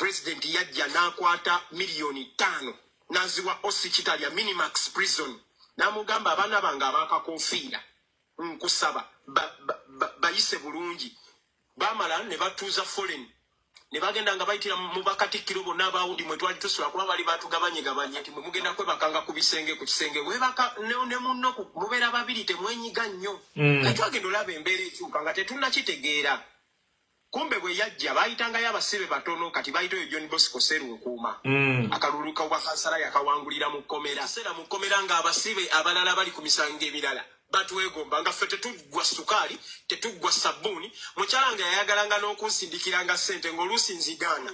President yajja n'akwata $5,000,000 n'aziwa Ossikitalya Minimax Prison n'amugamba abaana bange abakakofiira nkusaba bayise bulungi bamala ne batuuza foreign ne bagenda nga bayitira mu bakatikkiro bonna abawundi mwe twali tusula kuba bali batugabanyegabanye nti mwe mugenda kwebakanga ku bisenge ku kisenge webaka ne munno mubeera babiri temwenyiga nnyo twagenda olaba embeera ekyuka nga tetunnakitegeera kumbe bwe yajja bayitangayo abasibe batono kati bayita oyo John Bosco Serunkuuma akalulu kansala yakawangulira mu kkomera seera mu kkomera nga abasibe abalala bali ku misango emirala batwegomba nga ffe tetuggwa sukaali tetuggwa sabbuuni mukyala nga yayagalanga n'okunsindikiranga ssente ng'oluusi nzigaana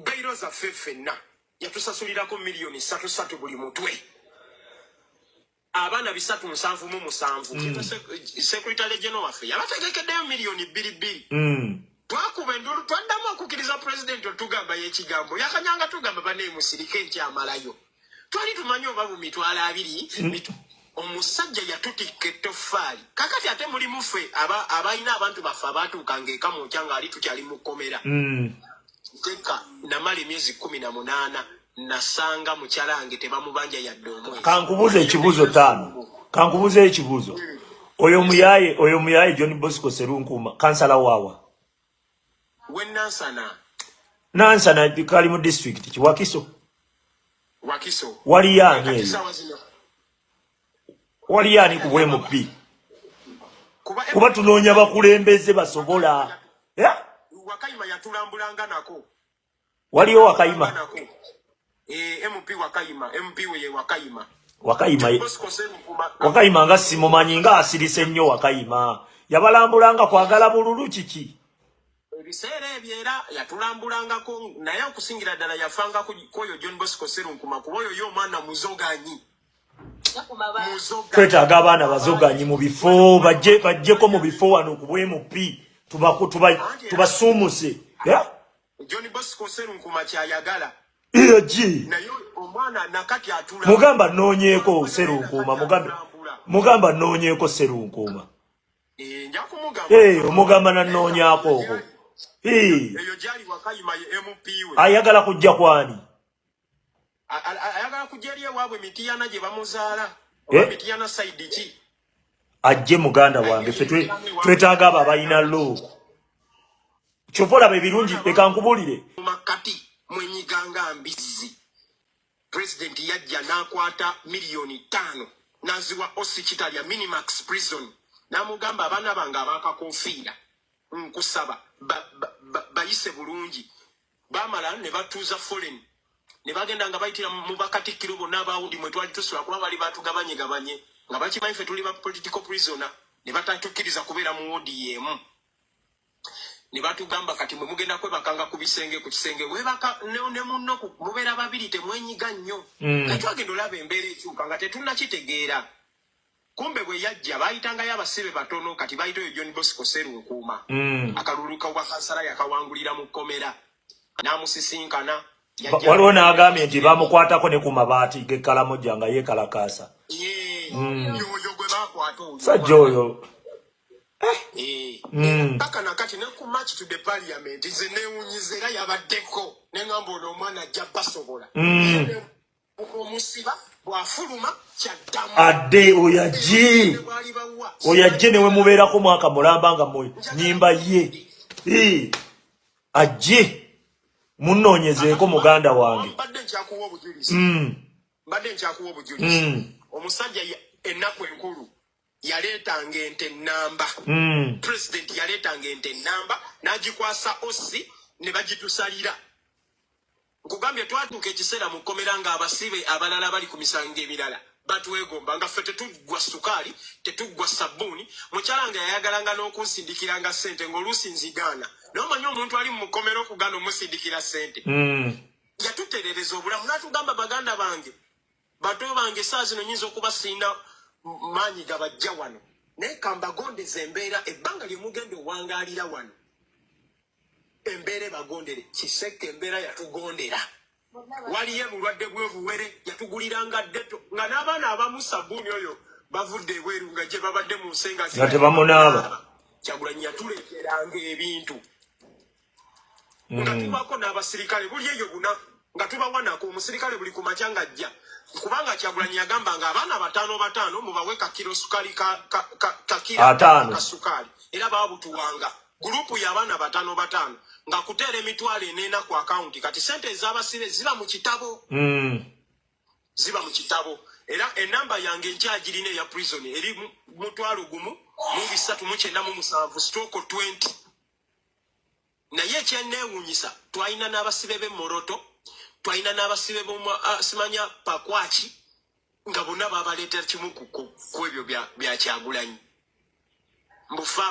beyiro zaffe ffenna yatusasulirako $3,000,000 buli mutwe abaana 377 Secretary General waffe yabategekeddeyo $2,200,000 twakuba endulu twaddamu okukkiriza President otugamba y'ekigambo yakanyanga tugamba baneemusirike nti amalayo twali tumanyi oba mu mitwalo 2 omusajja yatutikka ettoffaali kakati ate mulimu ffe abalina abantu baffe abaatuukanga eka mu nkya ng'ali tukyali mu kkomera teka namala emyezi 18 nasanga mukyala wange tebamubanja yadde omwezi kankubuze ekibuzo 5 kankubuze ekibuzo oyo muyaye John Bosco Serunkuuma kansala wawa Nansana kali mu district Wakiso wali yani ku MP kuba tunoonya bakulembeze basobola Wakayima yatulambulanga nako waliyo Wakayima MP Wakayima MP we Wakayima Wakayima nga simumanyi nga asirise nnyo Wakayima yabalambulanga kwagala bululu kiki ebiseera ebyera yatulambulangako naye okusingira ddala yafanga koyo John Bosco Serunkuuma kuba oyo y'omwana muzoganyi twetaaga abaana bazoganyi mu bifo bajjeko mu bifo wano ku MP tubasuumuse John Bosco Serunkuuma kyayagala naye omwana nakati atula mugamba noonyeeko Serunkuuma mugamba noonyeeko Serunkuuma nja kumugamba omugamba nanoonyaako okwo eyo gyali Wakayima ye MP we ayagala kujja kwani ayagala kujja eri ewaabwe Mitiyana gye bamuzaala oba Mitiyana side ki ajje muganda wange ffe twetaaga abo abalina lo kyovola be birungi leka nkubulire makati mwenyiganga mbizi President yajja n'akwata $5,000,000 n'aziwa Ossikitalya Minimax Prison n'amugamba abaana bange abakakofiira nkusaba bayise bulungi bamala ne batuuza foreign ne bagenda nga bayitira mu bakatikkiro bonna abawundi mwe twali tusula kuba bali batugabanyegabanye nga bakimanyi ffe tuli ba political prisoner ne batatukkiriza kubeera mu woodi y'emu ne batugamba kati mwe mugenda kwebakanga ku bisenge ku kisenge webaka ne munno mubeera babiri temwenyiga nnyo twagenda olaba embeera ekyuka nga tetunnakitegeera kumbe bwe yajja bayitangayo abasibe batono kati bayita oyo John Bosco Serunkuuma akalulu kansala yakawangulira mu kkomera n'amusisinkana waliwo n'agambye nti bamukwatako ne ku mabaati g'ekalamoja nga yeekalakaasa oyo gwe bakwata oyo sajja oyo paka nakati ne ku match to the parliament nze neewunyiza era yabaddeko ne ngamba ono omwana ajja basobola omusiba bw'afuluma kyaddamu adde oyajje newe mubeerako mwaka mulamba nga mu nnyimba ye ajje munnoonyezeeko muganda wange mbadde nkyakuwa obujulizi omusajja ennaku enkulu yaleetanga ente nnamba President yaleetanga ente nnamba n'agikwasa Ossi ne bagitusalira nkugambye twatuuka ekiseera mu kkomera nga abasibe abalala bali ku misango emirala batwegomba nga ffe tetuggwa sukaali tetuggwa sabbuuni mukyala nga yayagalanga n'okunsindikiranga ssente ng'oluusi nzigaana n'omanyi omuntu ali mu kkomera okugaana omusindikira ssente yatutereereza obulamu n'atugamba baganda bange bato bange saa zino nyinza okuba sirina maanyi gabajja wano naye kambagondeza embeera ebbanga lye mugenda owangaalira wano embeera ebagondere kiseke embeera yatugondera waliyo bulwadde bw'obuwere yatuguliranga ddeto nga n'abaana abamu sabbuuni oyo bavudde ebweru nga gye babadde mu nsenga nga tebamunaaba Kyagulanyi yatuleeteranga ebintu nga tubako n'abasirikale buli eyo buna nga tubawanako omusirikale buli ku makyanga ajja kubanga Kyagulanyi yagamba nga abaana bataano mubawe kakiro sukali ka sukali era babutuwanga gurupu y'abaana bataano nga kuteera emitwalo enena ku akaunti kati sente ez'abasibe ziba mu kitabo ziba mu kitabo era enamba yange nkyagirina eya prison eri mutwalo gumu mu 397 stroke 20 naye ekyenneewuunyisa twalina n'abasibe b'Emoroto twalina n'abasibe simanya Pakwaki nga bonna babaleetera kimu ku ebyo bya Kyagulanyi mbu fa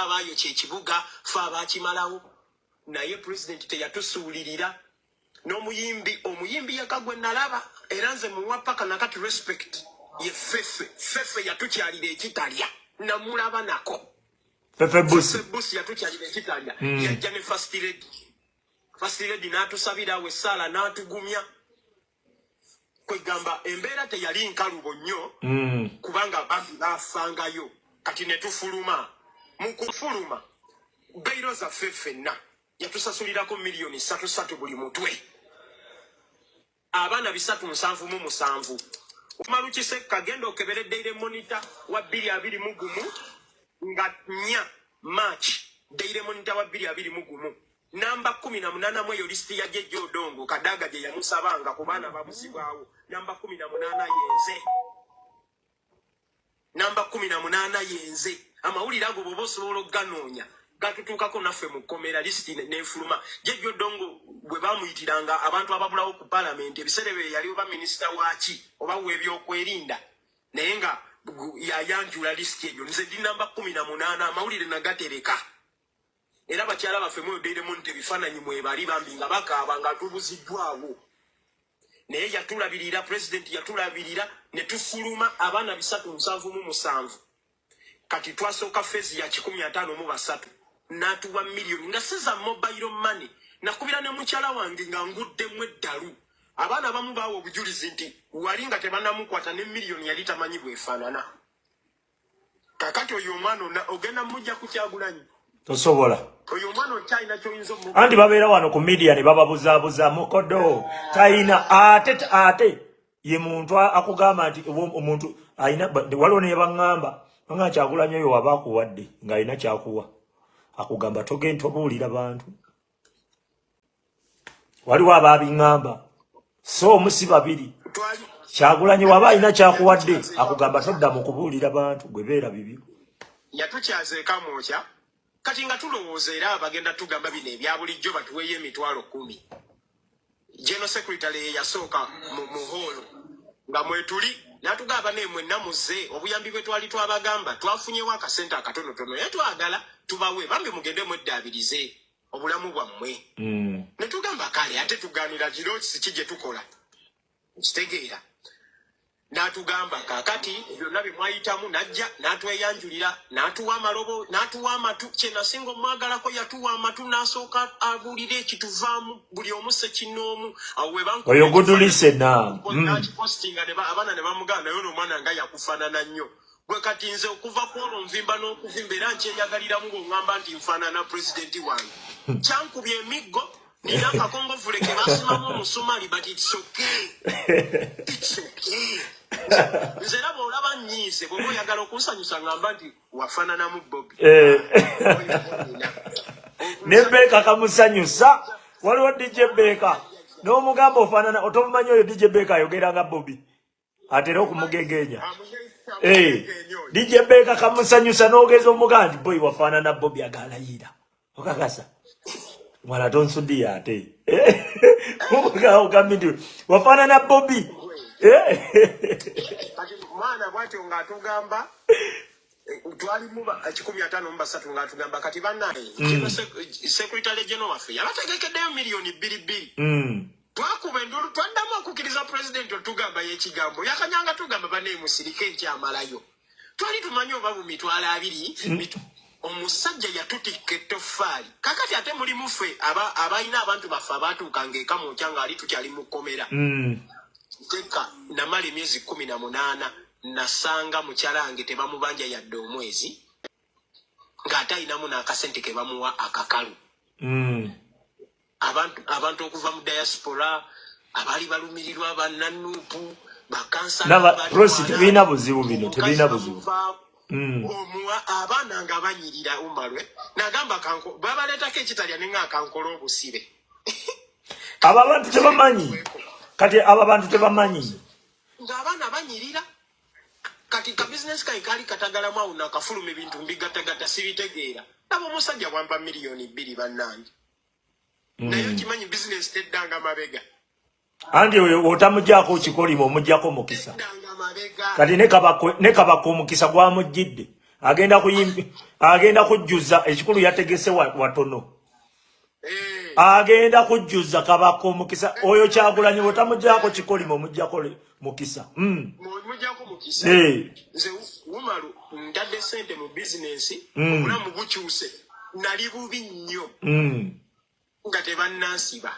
abaayo kyekibuga fa abaakimalawo naye president teyatusuulirira omuyimbi yakagwe nalaba era nze muwa paka nakati respect ye fefe yatukyalira ekitalya namulaba nako fefe busi yatukyalira ekitalya yajja ne first lady n'atusabira we sala n'atugumya kwegamba embeera teyali nkalubo nnyo kubanga abantu baafangayo kati ne tufuluma mu kufuluma beiro zaffe ffenna yatusasulirako miliyoni 3 buli mutwe abaana 377 Umarukise kagenda okebere Daily Monitor wa 221 nga 4 March Daily Monitor wa 221 namba 18 mweyo listi ya Jejo Odongo Kadaga je yamusabanga ku baana babusibwawo namba 18 yenze namba 18 yenze amawulira ago bobosobola oganoonya gatutukako naffe mu komera listi n'enfuluma Jejo Odongo bwe bamuyitiranga abantu ababulawo ku parliament ebiserebe yali oba minister wachi oba w'ebyokwerinda naye nga yayanjula listi eyo nze ndi namba 18 amawulire nagatereka era bakyala baffe mu Daily Monitor bifaananyi mwebali bambi nga bakaaba nga tubuziddwawo naye yatulabirira president yatulabirira ne tufuluma abaana 377 kati twasooka phase ya 153 n'atuwa miliyoni nga siza mobile money nakubira ne mukyala wange nga nguddemu eddalu abaana abamu baawo obujulizi nti wali nga tebanamukwata ne miliyoni yali tamanyi bwefaanana kakati oyo omwana ogenda mujja ku Kyagulanyi tosobola oyo omwana okyalina kyoyinza anti babeera wano ku media ne bababuzaabuza mukodo tayina ate ye muntu akugamba nti omuntu ayina waliwo ne baŋŋamba nga Kyagulanyi oyo waba akuwadde ng'alina kyakuwa akugamba togenda obuulira bantu waliwo ababiŋŋamba so omusi babiri Kyagulanyi waba alina kyakuwadde akugamba todda mu kubuulira bantu gwe beera bibyo yatukyazeeka mwokya kati nga tulowooza era bagenda tugamba bino ebya bulijjo batuweeyo emitwalo 10 General Secretary yasooka mu holo nga mwetuli n'atugamba nemwe namuze obuyambi bwe twali twabagamba twafunyewo akasente akatonotono naye twagala tubawe bambi mugende mweddaabirize obulamu bwammwe ne tugamba kale ate tugaanira kiro kiki gye tukola kitegeera n'atugamba kakati byonna bye mwayitamu najja n'atweyanjulira n'atuwa amalobo n'atuwa amatu kye nasinga omwagalako yatuwa amatu n'asooka abuulira ekituvaamu buli omu sekinnoomu awo we oyo gudulise na postinga abaana ne bamugamba naye ono omwana nga yakufaanana nnyo gwe kati nze okuva ku olwo nvimba n'okuvimba era nkyeyagaliramu ng'oŋŋamba nti nfaanana pulezidenti wange kyankubye emiggo nina akakongovule ke basimamu omusumali but it's okay nze era bw'olaba nnyiise bw'oba oyagala okunsanyusa ngamba nti wafaananamu Bobby ne Beka kamusanyusa waliwo DJ Beka n'omugamba ofaanana otomumanyi oyo DJ Beka ayogera nga Bobby atera okumugegenya DJ Beka kamusanyusa n'ogeza omugamba nti boy wafaanana Bobby agalayira okakasa mwala tonsudiya ate ogambi nti wafaanana Bobby mwana bwatyo ng'atugamba twalimu 153 ng'atugamba kati bannaye Secretary General waffe yabategekeddeyo miliyoni 2 twakuba endulu twaddamu okukkiriza president otugamba y'ekigambo yakanyanga tugamba bannaye musirike nkyamalayo twali tumanyi oba mu mitwalo 2 omusajja yatutikka ettoffaali kakati ate mulimu ffe abalina abantu baffe abaatuukanga eka mu nkya ng'ali tukyali mu kkomera teka namala emyezi 18 nasanga mukyala wange tebamubanja yadde omwezi ng'ate ayinamu n'akasente ke bamuwa akakalu abantu okuva mu diaspora abali balumirirwa bannanupu bakansa prosi tebina buzibu bino tebina buzibu abaana nga banyirira umalwe nagamba babaletako ekitalya nenga kankola obusibe abo abantu tebamanyi kati abo abantu tebamanyi ng'abaana banyirira kati ka business kali katagalamu awo nakafuluma ebintu mbigatagata sibitegeera abo omusajja bwampa miliyoni 2 bannange naye okimanyi business teddanga mabega andi oyo otamujjako kikolimo omujjako mukisa kati ne kabako omukisa gwamujjidde agenda kujjuza ekikulu yategese watono agenda kujjuza kabako omukisa oyo Kyagulanyi otamujjako kikolimo omujjako mukisa omujjako mukisa nze Umaru ntadde sente mu business omulamu gukyuse nali bubi nnyo nga tebannansiba